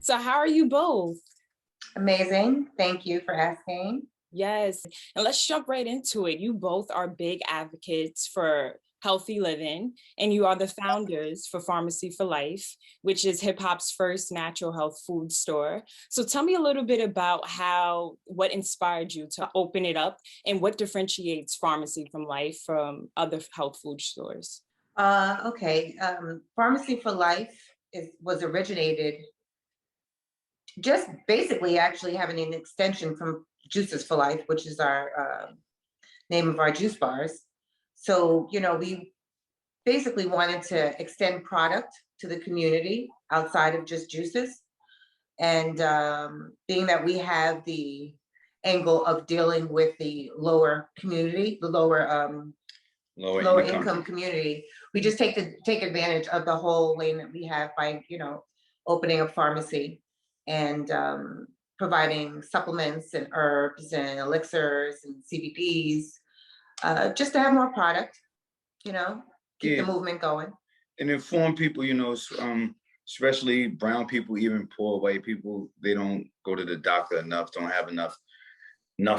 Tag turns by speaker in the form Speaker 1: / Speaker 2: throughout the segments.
Speaker 1: So how are you both?
Speaker 2: Amazing. Thank you for asking.
Speaker 1: Yes. And let's jump right into it. You both are big advocates for healthy living, and you are the founders for Pharmacy for Life, which is hip hop's first natural health food store. So tell me a little bit about what inspired you to open it up and what differentiates Pharmacy from Life from other health food stores.
Speaker 2: Okay. Pharmacy for Life was originated just basically actually having an extension from Juices for Life, which is our name of our juice bars. So, we basically wanted to extend product to the community outside of just juices. And being that we have the angle of dealing with the lower community, the lower income community, we just take advantage of the whole lane that we have by opening a pharmacy and providing supplements and herbs and elixirs and CBDs, just to have more product, keep the movement going.
Speaker 3: And inform people, especially brown people, even poor white people, they don't go to the doctor enough, don't have enough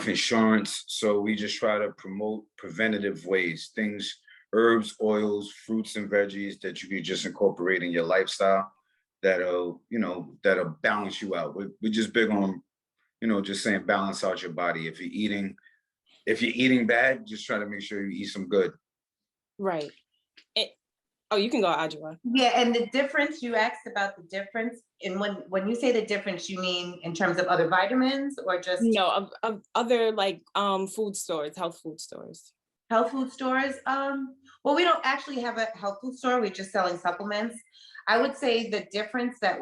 Speaker 3: insurance. So we just try to promote preventative ways, things, herbs, oils, fruits, and veggies that you can just incorporate in your lifestyle that'll balance you out. We're just big on, just saying balance out your body. If you're eating bad, just try to make sure you eat some good.
Speaker 1: Right. Oh, you can go, Adjua.
Speaker 2: Yeah, and the difference, you asked about the difference. And when you say the difference, you mean in terms of other vitamins or just?
Speaker 1: No, of other food stores, health food stores.
Speaker 2: Health food stores? Well, we don't actually have a health food store. We're just selling supplements. I would say the difference that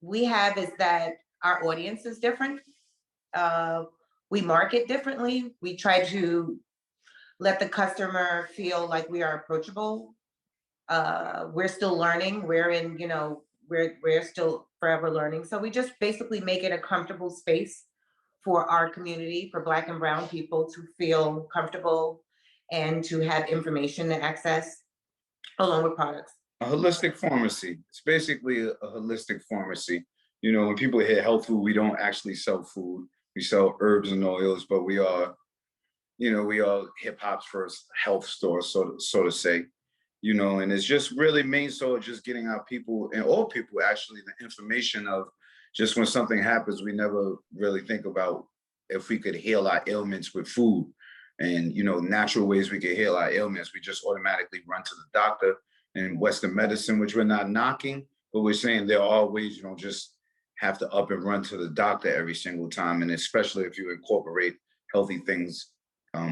Speaker 2: we have is that our audience is different. We market differently. We try to let the customer feel like we are approachable. We're still learning. We're still forever learning. So we just basically make it a comfortable space for our community, for Black and brown people to feel comfortable and to have information to access along with products.
Speaker 3: A holistic pharmacy. It's basically a holistic pharmacy. When people hear health food, we don't actually sell food. We sell herbs and oils, but we are hip hop's first health store, so to say. And it's just really main so just getting our people and all people actually the information of just when something happens, we never really think about if we could heal our ailments with food and, natural ways we could heal our ailments. We just automatically run to the doctor and Western medicine, which we're not knocking, but we're saying there are ways you don't just have to up and run to the doctor every single time. And especially if you incorporate healthy things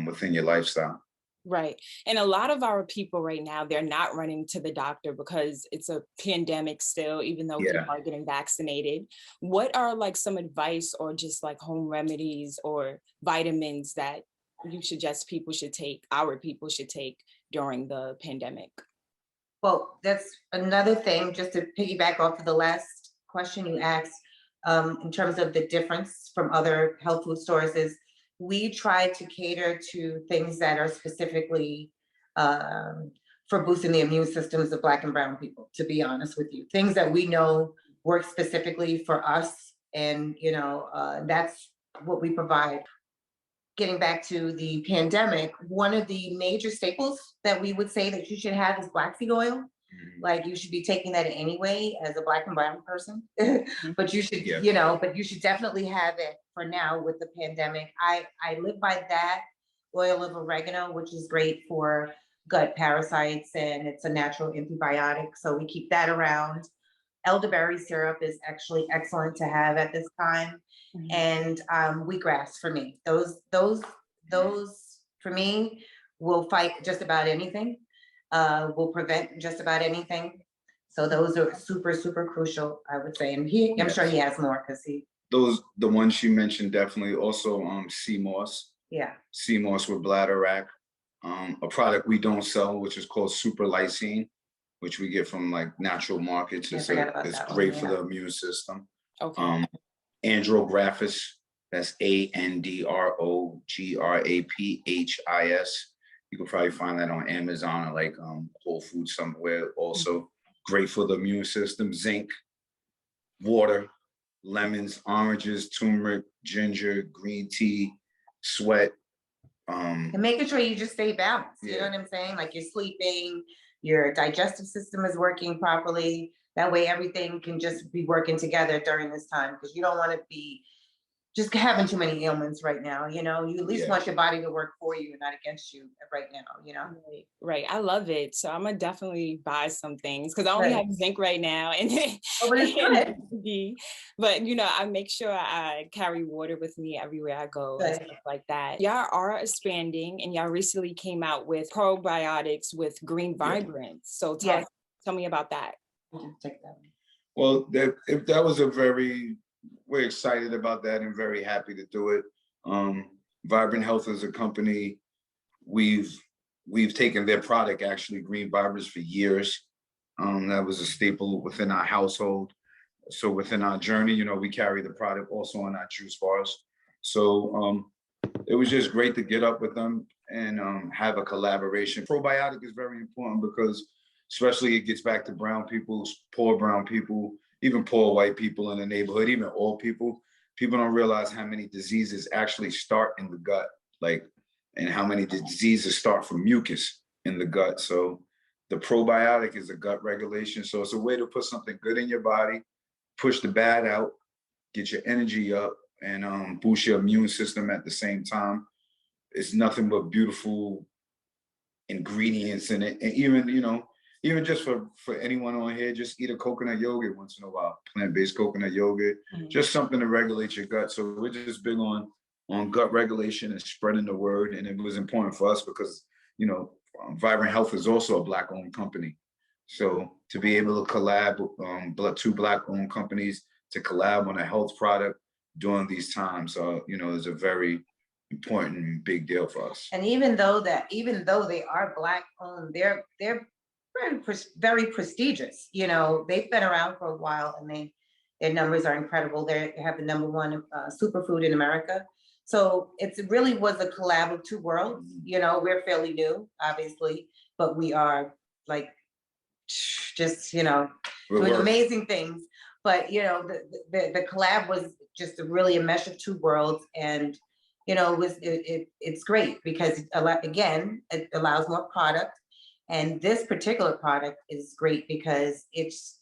Speaker 3: within your lifestyle.
Speaker 1: Right. And a lot of our people right now, they're not running to the doctor because it's a pandemic still, even though people are getting vaccinated. What are some advice or just home remedies or vitamins that you suggest our people should take during the pandemic?
Speaker 2: Well, that's another thing, just to piggyback off of the last question you asked, in terms of the difference from other health food stores is we try to cater to things that are specifically for boosting the immune systems of Black and brown people, to be honest with you. Things that we know work specifically for us, and that's what we provide. Getting back to the pandemic, one of the major staples that we would say that you should have is black seed oil. You should be taking that anyway as a Black and brown person, but you should, but you should definitely have it for now with the pandemic. I live by that oil of oregano, which is great for gut parasites and it's a natural antibiotic. So we keep that around. Elderberry syrup is actually excellent to have at this time. And wheatgrass for me. Those for me will fight just about anything. Will prevent just about anything. So those are super, super crucial, I would say. And I'm sure he has more because
Speaker 3: the ones you mentioned definitely. Also sea moss.
Speaker 2: Yeah.
Speaker 3: Sea moss with bladder rack. A product we don't sell, which is called super lysine, which we get from natural markets. It's great for the immune system.
Speaker 1: Okay.
Speaker 3: Andrographis, that's ANDROGRAPHIS. You can probably find that on Amazon or Whole Foods somewhere. Also great for the immune system. Zinc, water, lemons, oranges, turmeric, ginger, green tea, sweat.
Speaker 2: And making sure you just stay balanced, you know
Speaker 3: Yeah.
Speaker 2: what I'm saying? Like you're sleeping, your digestive system is working properly. That way everything can just be working together during this time, because you don't want to be just having too many ailments right now, you know? You at least
Speaker 3: Yeah.
Speaker 2: want your body to work for you and not against you right now, you know?
Speaker 1: Right, right. I love it. So I'm gonna definitely buy some things because I only
Speaker 2: Right.
Speaker 1: have zinc right now and,
Speaker 2: Oh, but it's
Speaker 1: and
Speaker 2: good.
Speaker 1: D. But you know, I make sure I carry water with me everywhere I go and
Speaker 2: Good.
Speaker 1: stuff like that. Y'all are expanding and y'all recently came out with probiotics with green
Speaker 3: Yeah.
Speaker 1: vibrance. So
Speaker 2: Yes.
Speaker 1: tell me about that.
Speaker 2: Take that one.
Speaker 3: Well, that was we're excited about that and very happy to do it. Vibrant Health is a company, we've taken their product, actually, Green Vibrance, for years. That was a staple within our household. So within our journey, you know, we carry the product also in our juice bars. So it was just great to get up with them and have a collaboration. Probiotic is very important because especially it gets back to brown people, poor brown people, even poor white people in the neighborhood, even old people. People don't realize how many diseases actually start in the gut, like, and how many diseases start from mucus in the gut. So the probiotic is a gut regulation. So it's a way to put something good in your body, push the bad out, get your energy up, and boost your immune system at the same time. It's nothing but beautiful ingredients in it. And even, you know, even just for anyone on here, just eat a coconut yogurt once in a while, plant-based coconut yogurt, just something to regulate your gut. So we're just big on gut regulation and spreading the word. And it was important for us because, you know, Vibrant Health is also a Black-owned company. So to be able to collab, two Black-owned companies to collab on a health product during these times, you know, is a very important and big deal for us.
Speaker 2: And even though they are Black owned, they're very prestigious. You know, they've been around for a while, and their numbers are incredible. They have the #1 superfood in America. So it really was a collab of two worlds. You know, we're fairly new, obviously, but we are like just, you know, doing amazing things. But you know, the collab was just really a mesh of two worlds, and you know, it's great because again, it allows more product. And this particular product is great because it's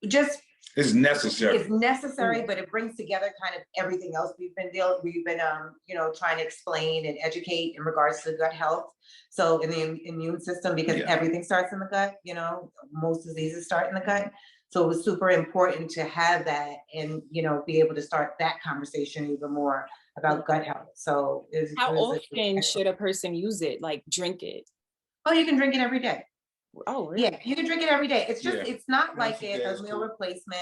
Speaker 2: just
Speaker 3: It's necessary.
Speaker 2: It's necessary, but it brings together kind of everything else we've been you know, trying to explain and educate in regards to gut health. So in the immune system, because everything starts in the gut, you know, most diseases start in the gut. So it was super important to have that and, you know, be able to start that conversation even more about gut health. So
Speaker 1: How often should a person use it? Like drink it?
Speaker 2: Oh, you can drink it every day.
Speaker 1: Oh, really?
Speaker 2: Yeah, you can drink it every day. It's just, it's not
Speaker 3: Once
Speaker 2: like
Speaker 3: a day
Speaker 2: a
Speaker 3: is
Speaker 2: meal
Speaker 3: cool.
Speaker 2: replacement.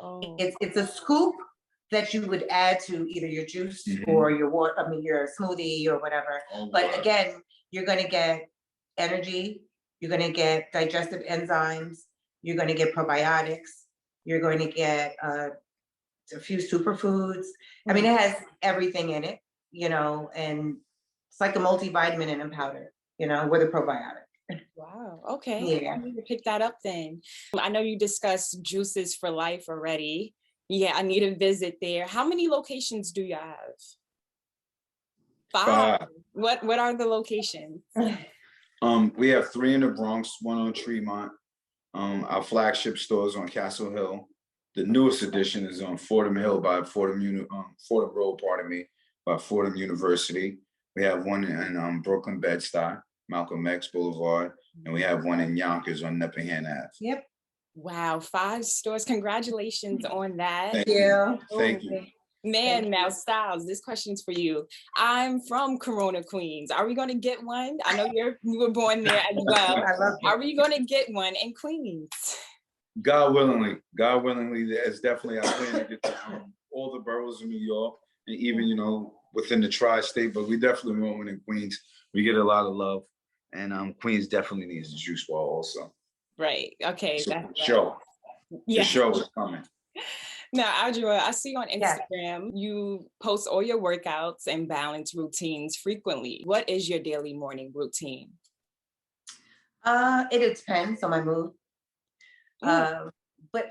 Speaker 1: Oh.
Speaker 2: It's a scoop that you would add to either your juice or your water, I mean, your smoothie or whatever. But again, you're gonna get energy, you're gonna get digestive enzymes, you're gonna get probiotics, you're going to get a few superfoods. I mean, it has everything in it, you know, and it's like a multivitamin in a powder, you know, with a probiotic.
Speaker 1: Wow. Okay.
Speaker 2: Yeah.
Speaker 1: I need to pick that up then. I know you discussed Juices for Life already. Yeah, I need to visit there. How many locations do you have? 5. What are the locations?
Speaker 3: We have 3 in the Bronx, 1 on Tremont. Our flagship store is on Castle Hill. The newest edition is on Fordham Hill by Fordham Road, pardon me, by Fordham University. We have one in Brooklyn, Bed-Stuy, Malcolm X Boulevard, and we have one in Yonkers on Nepingham Ave.
Speaker 2: Yep.
Speaker 1: Wow, 5 stores. Congratulations on that.
Speaker 3: Thank you. Thank you.
Speaker 1: Man, now Styles, this question's for you. I'm from Corona, Queens. Are we going to get one? I know you were born there as well.
Speaker 2: I love it.
Speaker 1: Are we going to get one in Queens?
Speaker 3: God willingly, there's definitely our plan to get to all the boroughs of New York and even, you know, within the tri-state, but we definitely want one in Queens. We get a lot of love, and Queens definitely needs a juice bar also.
Speaker 1: Right. Okay.
Speaker 3: So
Speaker 1: That's
Speaker 3: show.
Speaker 1: Yeah.
Speaker 3: The show is coming.
Speaker 1: Now, Adjua, I see on Instagram, you post all your workouts and balance routines frequently. What is your daily morning routine?
Speaker 2: It depends on my mood. but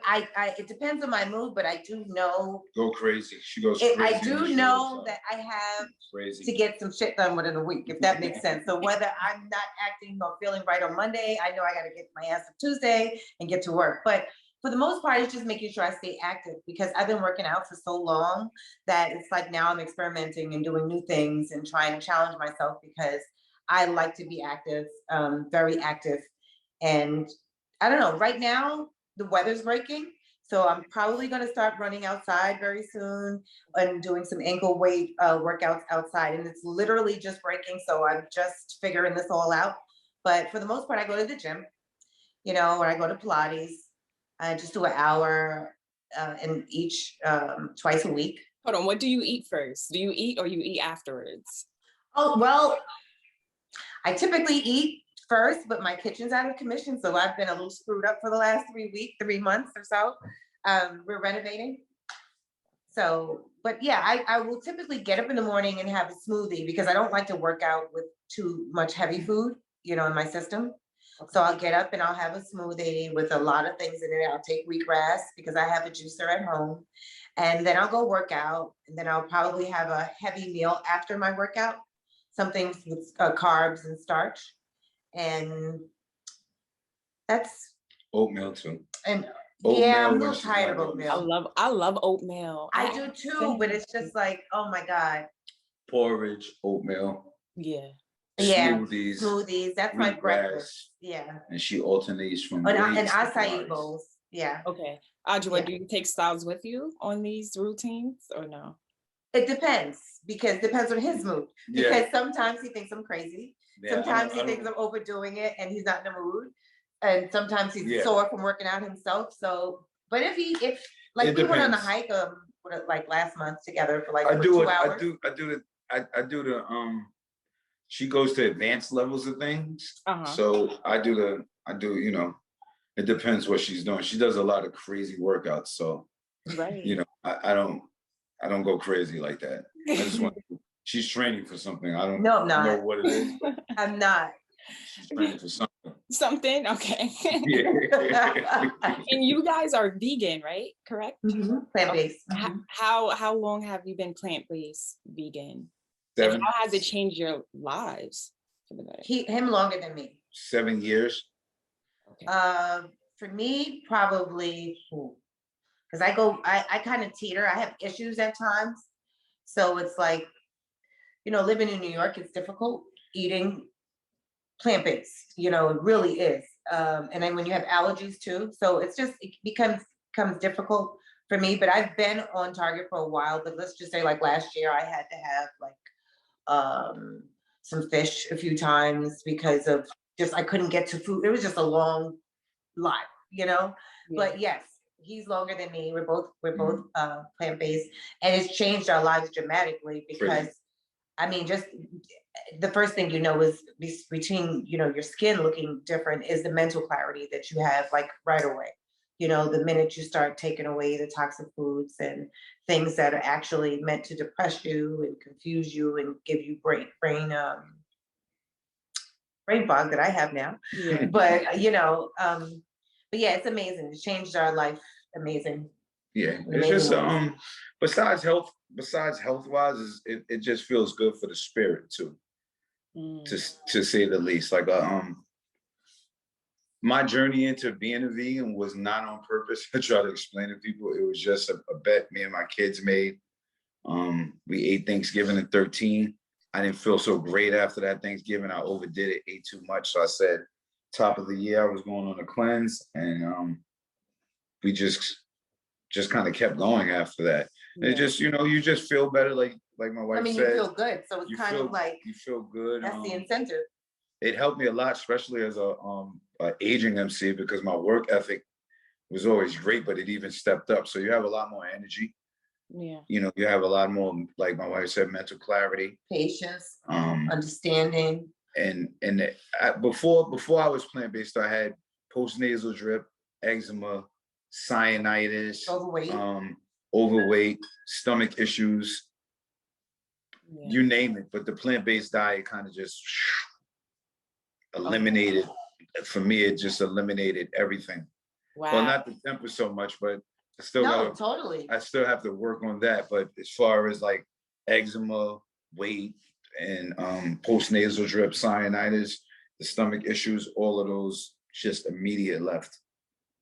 Speaker 2: it depends on my mood, but I do know,
Speaker 3: Go crazy. She goes crazy.
Speaker 2: I
Speaker 3: when
Speaker 2: do
Speaker 3: she
Speaker 2: know
Speaker 3: wakes
Speaker 2: that
Speaker 3: up.
Speaker 2: I have
Speaker 3: Crazy.
Speaker 2: to get some shit done within a week, if that makes sense. So whether I'm not acting or feeling right on Monday, I know I got to get my ass up Tuesday and get to work. But for the most part, it's just making sure I stay active, because I've been working out for so long that it's like now I'm experimenting and doing new things and trying to challenge myself, because I like to be active, very active. And I don't know, right now the weather's breaking. So I'm probably going to start running outside very soon and doing some ankle weight workouts outside. And it's literally just breaking. So I'm just figuring this all out. But for the most part, I go to the gym, or I go to Pilates. I just do an hour in each twice a week.
Speaker 1: Hold on, what do you eat first? Do you eat or you eat afterwards?
Speaker 2: Oh, well, I typically eat first, but my kitchen's out of commission. So I've been a little screwed up for the last 3 months or so. We're renovating. So, but yeah, I will typically get up in the morning and have a smoothie, because I don't like to work out with too much heavy food, in my system. So I'll get up and I'll have a smoothie with a lot of things in it. I'll take wheatgrass because I have a juicer at home. And then I'll go work out. And then I'll probably have a heavy meal after my workout, something with carbs and starch. And that's,
Speaker 3: Oatmeal too.
Speaker 2: and
Speaker 3: Oatmeal
Speaker 2: yeah, I'm a
Speaker 3: when
Speaker 2: little
Speaker 3: she's
Speaker 2: tired of
Speaker 3: not
Speaker 2: oatmeal.
Speaker 1: I love oatmeal.
Speaker 2: I do too, but it's just like, oh my God.
Speaker 3: Porridge, oatmeal,
Speaker 1: Yeah.
Speaker 2: Yeah,
Speaker 3: smoothies,
Speaker 2: smoothies. That's my
Speaker 3: wheatgrass,
Speaker 2: breakfast. Yeah.
Speaker 3: and she alternates from
Speaker 2: And
Speaker 3: weights to
Speaker 2: acai
Speaker 3: bars.
Speaker 2: bowls. Yeah.
Speaker 1: Okay. Adjua,
Speaker 2: Yeah.
Speaker 1: do you take Styles with you on these routines or no?
Speaker 2: It depends, because it depends on his mood.
Speaker 3: Yeah.
Speaker 2: Because sometimes he thinks I'm crazy.
Speaker 3: Yeah,
Speaker 2: Sometimes
Speaker 3: I
Speaker 2: he
Speaker 3: don't-
Speaker 2: thinks I'm overdoing it and he's not in the mood. And sometimes he's
Speaker 3: Yeah.
Speaker 2: sore from working out himself. So, but if like
Speaker 3: It
Speaker 2: we went on a
Speaker 3: depends.
Speaker 2: hike like last month together for like
Speaker 3: I
Speaker 2: for
Speaker 3: do
Speaker 2: 2
Speaker 3: it.
Speaker 2: hours.
Speaker 3: I do the she goes to advanced levels of things.
Speaker 1: Uh-huh.
Speaker 3: So I do, it depends what she's doing. She does a lot of crazy workouts. So,
Speaker 1: Right.
Speaker 3: I don't go crazy like that. I just want, she's training for something. I don't
Speaker 2: No, I'm not.
Speaker 3: know what it is, but
Speaker 2: I'm not.
Speaker 3: she's training for something.
Speaker 1: Something, okay.
Speaker 3: Yeah.
Speaker 1: And you guys are vegan, right? Correct?
Speaker 2: Plant-based.
Speaker 1: How long have you been plant-based vegan?
Speaker 3: 7
Speaker 1: And how has it changed your lives for the better?
Speaker 2: Him longer than me.
Speaker 3: 7 years.
Speaker 1: Okay.
Speaker 2: For me, probably, because I kind of teeter. I have issues at times. So it's like, living in New York, it's difficult eating plant-based, it really is. And then when you have allergies too, so it becomes difficult for me, but I've been on target for a while, but let's just say like last year I had to have like some fish a few times because of just, I couldn't get to food. It was just a long lot,
Speaker 1: Yeah.
Speaker 2: but yes, he's longer than me. We're both plant-based, and it's changed our lives dramatically because I mean, just the first thing is between your skin looking different is the mental clarity that you have like right away. The minute you start taking away the toxic foods and things that are actually meant to depress you and confuse you and give you brain fog that I have now.
Speaker 1: Yeah.
Speaker 2: But but yeah, it's amazing. It changed our life. Amazing.
Speaker 3: Yeah,
Speaker 2: In
Speaker 3: it's
Speaker 2: amazing
Speaker 3: just
Speaker 2: ways.
Speaker 3: besides health wise, it just feels good for the spirit too, to say the least. Like my journey into being a vegan was not on purpose. I try to explain to people it was just a bet me and my kids made. We ate Thanksgiving at 13. I didn't feel so great after that Thanksgiving. I overdid it, ate too much. So I said, top of the year, I was going on a cleanse, and we just kind of kept going after that.
Speaker 1: Yeah.
Speaker 3: It just, you just feel better, like my wife
Speaker 2: You
Speaker 3: said.
Speaker 2: feel good. So it's kind of like
Speaker 3: you feel good.
Speaker 2: that's the incentive.
Speaker 3: It helped me a lot, especially as a aging MC, because my work ethic was always great, but it even stepped up. So you have a lot more energy.
Speaker 1: Yeah.
Speaker 3: You have a lot more, like my wife said, mental clarity,
Speaker 2: Patience, understanding.
Speaker 3: And before I was plant-based, I had postnasal drip, eczema, sinusitis, overweight, stomach issues, you name it. But the plant-based diet kind of just eliminated, for me, it just eliminated everything. Well,
Speaker 1: Wow.
Speaker 3: not the temper so much, but
Speaker 2: No, totally.
Speaker 3: I still have to work on that. But as far as like eczema, weight, and postnasal drip, sinusitis, the stomach issues, all of those just immediate left.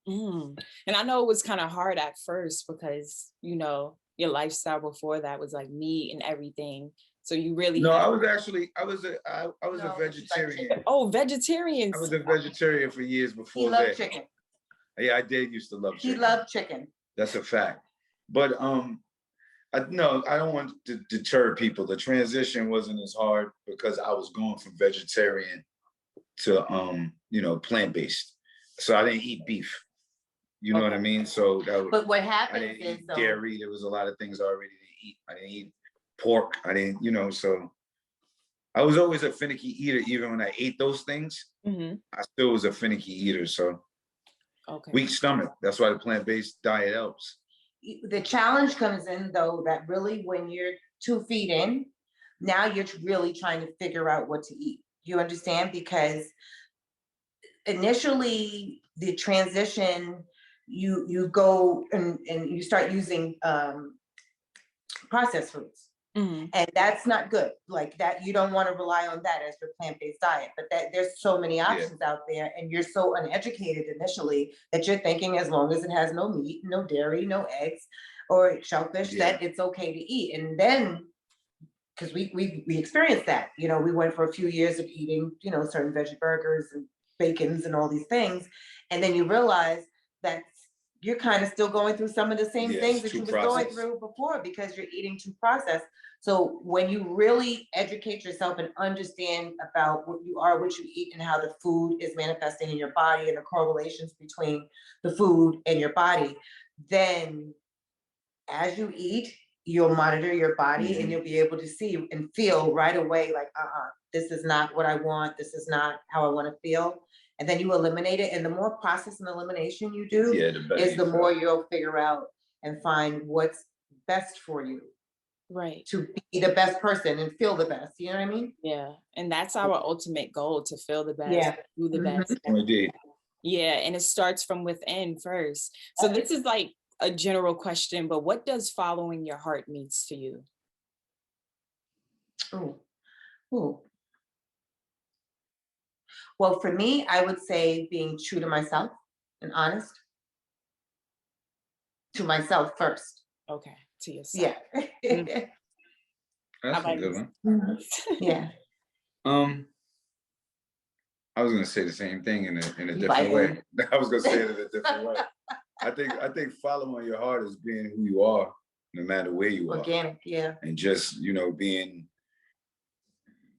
Speaker 1: Mm. And I know it was kind of hard at first because, your lifestyle before that was like meat and everything. So you really
Speaker 3: No,
Speaker 1: had,
Speaker 3: I was a
Speaker 2: No, but she's like
Speaker 3: vegetarian.
Speaker 2: chicken.
Speaker 1: oh,
Speaker 3: I
Speaker 1: vegetarians.
Speaker 3: was a vegetarian for years
Speaker 2: He
Speaker 3: before
Speaker 2: loved
Speaker 3: that.
Speaker 2: chicken.
Speaker 3: Yeah, I did used to love
Speaker 2: He
Speaker 3: chicken.
Speaker 2: loved chicken.
Speaker 3: That's a fact. But no, I don't want to deter people. The transition wasn't as hard because I was going from vegetarian to plant-based. So I didn't eat beef. You know what I
Speaker 2: Okay.
Speaker 3: mean? So that was,
Speaker 2: But what
Speaker 3: I
Speaker 2: happens
Speaker 3: didn't
Speaker 2: is
Speaker 3: eat
Speaker 2: though,
Speaker 3: dairy. There was a lot of things I already didn't eat. I didn't eat pork. I didn't, so I was always a finicky eater. Even when I ate those things,
Speaker 1: Hmm.
Speaker 3: I still was a finicky eater. So
Speaker 1: Okay.
Speaker 3: weak stomach. That's why the plant-based diet helps.
Speaker 2: the challenge comes in though, that really when you're 2 feet in, now you're really trying to figure out what to eat. You understand? Because initially the transition, you go and you start using processed foods.
Speaker 1: Hmm.
Speaker 2: And that's not good. Like that, you don't want to rely on that as your plant-based diet. But that there's so many options out there, and you're so uneducated initially that you're thinking as long as it has no meat, no dairy, no eggs, or shellfish,
Speaker 3: Yeah.
Speaker 2: that it's okay to eat. And then, because we experienced that, we went for a few years of eating, certain veggie burgers and bacons and all these things, and then you realize that you're kind of still going through some of the same
Speaker 3: Yeah,
Speaker 2: things
Speaker 3: it's
Speaker 2: that
Speaker 3: too
Speaker 2: you was going
Speaker 3: processed.
Speaker 2: through before because you're eating too processed. So when you really educate yourself and understand about what you are, what you eat, and how the food is manifesting in your body and the correlations between the food and your body, then as you eat, you'll monitor your body and
Speaker 3: Mhm.
Speaker 2: you'll be able to see and feel right away like, this is not what I want. This is not how I want to feel. And then you eliminate it. And the more process and elimination you do,
Speaker 3: Yeah, the better
Speaker 2: is
Speaker 3: you
Speaker 2: the
Speaker 3: feel.
Speaker 2: more you'll figure out and find what's best for you
Speaker 1: Right.
Speaker 2: to be the best person and feel the best. You know what I mean?
Speaker 1: Yeah. And that's our ultimate goal, to feel the best,
Speaker 2: Yeah.
Speaker 1: do the
Speaker 2: Mhm.
Speaker 1: best.
Speaker 3: Indeed.
Speaker 1: Yeah. And it starts from within first. So this is like a general question, but what does following your heart means to you?
Speaker 2: Ooh. Ooh. Well, for me, I would say being true to myself and honest to myself first.
Speaker 1: Okay. To yourself.
Speaker 2: Yeah.
Speaker 1: Mm. How
Speaker 3: That's a
Speaker 1: about
Speaker 3: good
Speaker 1: you?
Speaker 3: one.
Speaker 2: Mhm. Yeah.
Speaker 3: I was gonna say the same thing in a
Speaker 2: You
Speaker 3: different way.
Speaker 2: biting.
Speaker 3: I was gonna say it in a different way. I think following your heart is being who you are, no matter where you are,
Speaker 2: Organic, yeah.
Speaker 3: and just being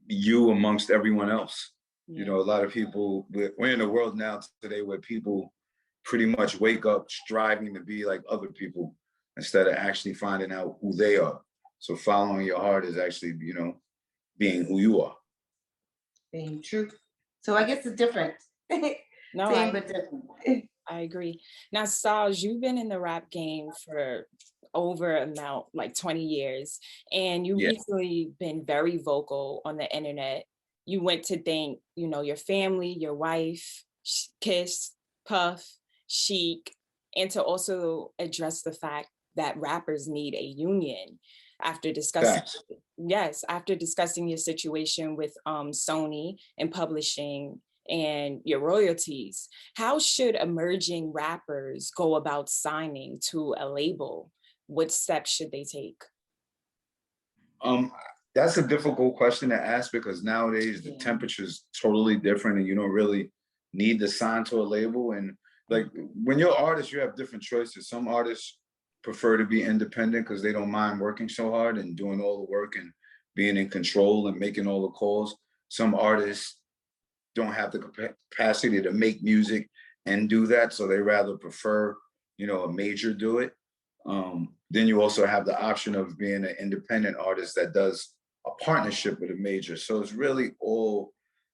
Speaker 3: you amongst everyone else.
Speaker 1: Yeah.
Speaker 3: A lot of people. We're in a world now today where people pretty much wake up striving to be like other people instead of actually finding out who they are. So following your heart is actually, being who you are.
Speaker 2: Being true. So I guess it's different.
Speaker 1: No,
Speaker 2: Same but different.
Speaker 1: I agree. Now, Saj, you've been in the rap game for over amount like 20 years, and you've
Speaker 3: Yeah.
Speaker 1: recently been very vocal on the internet. You went to thank, your family, your wife, Kiss, Puff, Chic, and to also address the fact that rappers need a union after discussing
Speaker 3: Facts.
Speaker 1: yes, after discussing your situation with Sony and publishing and your royalties. How should emerging rappers go about signing to a label? What steps should they take?
Speaker 3: Um, that's a difficult question to ask because nowadays the
Speaker 2: Yeah.
Speaker 3: temperature is totally different, and you don't really need to sign to a label. And like when you're an artist, you have different choices. Some artists prefer to be independent because they don't mind working so hard and doing all the work and being in control and making all the calls. Some artists don't have the capacity to make music and do that, so they rather prefer, a major do it. Then you also have the option of being an independent artist that does a partnership with a major. So it's really all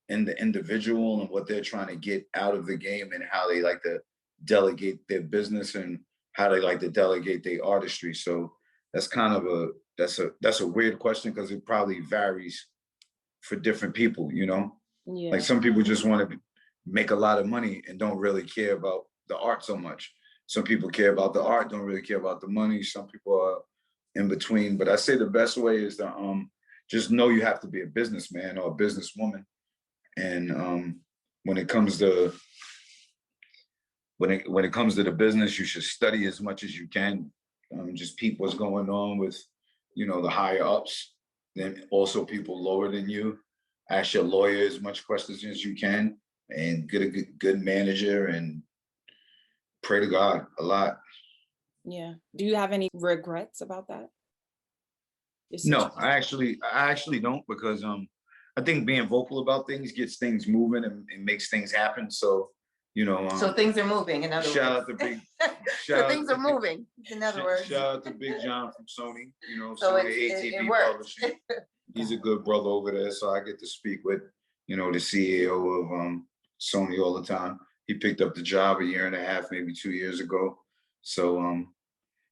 Speaker 3: in the individual and what they're trying to get out of the game and how they like to delegate their business and how they like to delegate their artistry. So that's kind of a weird question because it probably varies for different people. Like
Speaker 1: Yeah.
Speaker 3: some people just want to make a lot of money and don't really care about the art so much. Some people care about the art, don't really care about the money. Some people are in between. But I say the best way is to just know you have to be a businessman or a businesswoman. And when it comes to the business, you should study as much as you can. Just peep what's going on with, the higher ups, then also people lower than you. Ask your lawyer as much questions as you can, and get a good manager, and pray to God a lot.
Speaker 1: Yeah. Do you have any regrets about that?
Speaker 3: No, I actually don't, because I think being vocal about things gets things moving and makes things happen. So,
Speaker 2: So things are moving, in other
Speaker 3: shout out
Speaker 2: words.
Speaker 3: to Big
Speaker 2: So things are moving, in other words.
Speaker 3: Shout out to Big John from Sony,
Speaker 2: So
Speaker 3: Sony
Speaker 2: it
Speaker 3: ATV
Speaker 2: works.
Speaker 3: Publishing. He's a good brother over there, so I get to speak with, the CEO of Sony all the time. He picked up the job a year and a half, maybe 2 years ago. So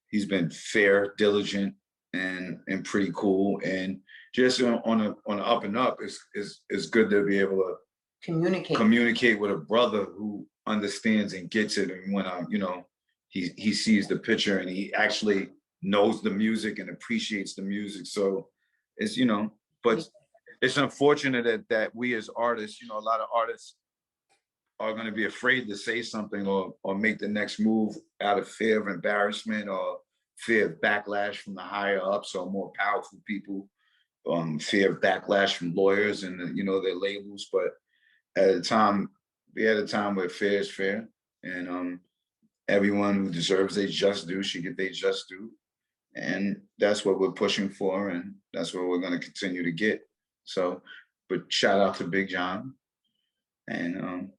Speaker 3: he's been fair, diligent, and pretty cool. And just on a up and up, it's good to be able to communicate with a brother who understands and gets it. And when he sees the picture and he actually knows the music and appreciates the music. So it's, but it's unfortunate that we as artists, a lot of artists are going to be afraid to say something or make the next move out of fear of embarrassment or fear of backlash from the higher ups or more powerful people, fear of backlash from lawyers and their labels. But we had a time where fair is fair, and everyone who deserves their just due should get their just due. And that's what we're pushing for, and that's what we're going to continue to get. So, but shout out to Big John and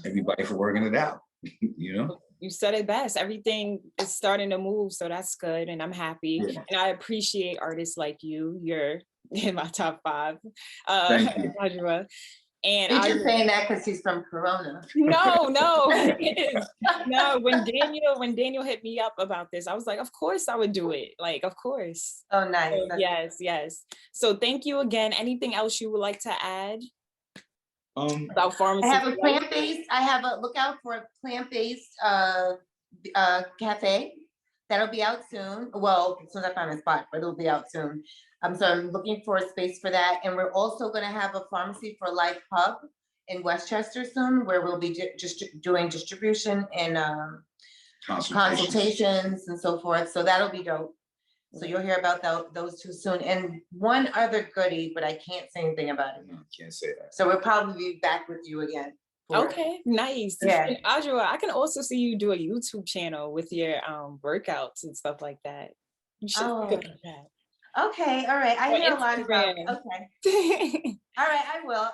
Speaker 3: everybody for working it out.
Speaker 1: You said it best. Everything is starting to move, so that's good, and I'm happy.
Speaker 3: Yeah.
Speaker 1: And I appreciate artists like you. You're in my top 5.
Speaker 3: Thank you.
Speaker 1: Adjua. And
Speaker 2: You're just saying that because he's from Corona.
Speaker 1: No. No, when Daniel hit me up about this, I was like, of course I would do it. Like, of course.
Speaker 2: Oh, nice.
Speaker 1: So, yes. So thank you again. Anything else you would like to add about pharmacy?
Speaker 2: I have a plant-based. I have a look out for a plant-based cafe that'll be out soon. Well, as soon as I find a spot, but it'll be out soon. So I'm looking for a space for that. And we're also going to have a Pharmacy for Life hub in Westchester soon, where we'll be just doing distribution and consultations and so forth. So that'll be dope. So you'll hear about those two soon. And one other goodie, but I can't say anything about it.
Speaker 3: No, can't say that.
Speaker 2: So we'll probably be back with you again.
Speaker 1: Okay, nice.
Speaker 2: Yeah.
Speaker 1: And Adjua, I can also see you do a YouTube channel with your workouts and stuff like that. You should look at that.
Speaker 2: Okay, all right. I hear a lot about.
Speaker 1: Instagram.
Speaker 2: Okay. All right,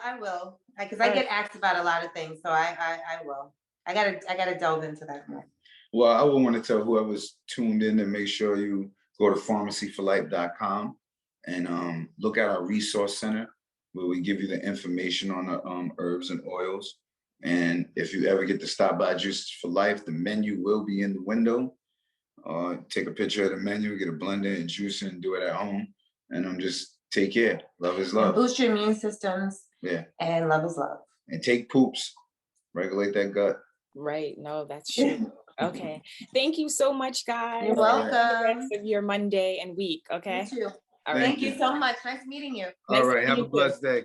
Speaker 2: I will. Because I get asked about a lot of things, so I will. I gotta delve into that more.
Speaker 3: Well, I would want to tell whoever's tuned in to make sure you go to pharmacyforlife.com and look at our resource center, where we give you the information on the herbs and oils. And if you ever get to stop by Juices for Life, the menu will be in the window. Take a picture of the menu, get a blender and juice and do it at home. And just take care. Love is love.
Speaker 2: And boost your immune systems.
Speaker 3: Yeah.
Speaker 2: And love is love.
Speaker 3: And take poops. Regulate that gut.
Speaker 1: Right. No, that's true. Okay. Thank you so much, guys.
Speaker 2: You're welcome.
Speaker 1: The rest of your Monday and week. Okay.
Speaker 2: You too.
Speaker 1: All right.
Speaker 2: Thank you so much. Nice meeting you.
Speaker 3: All right. Have a blessed day.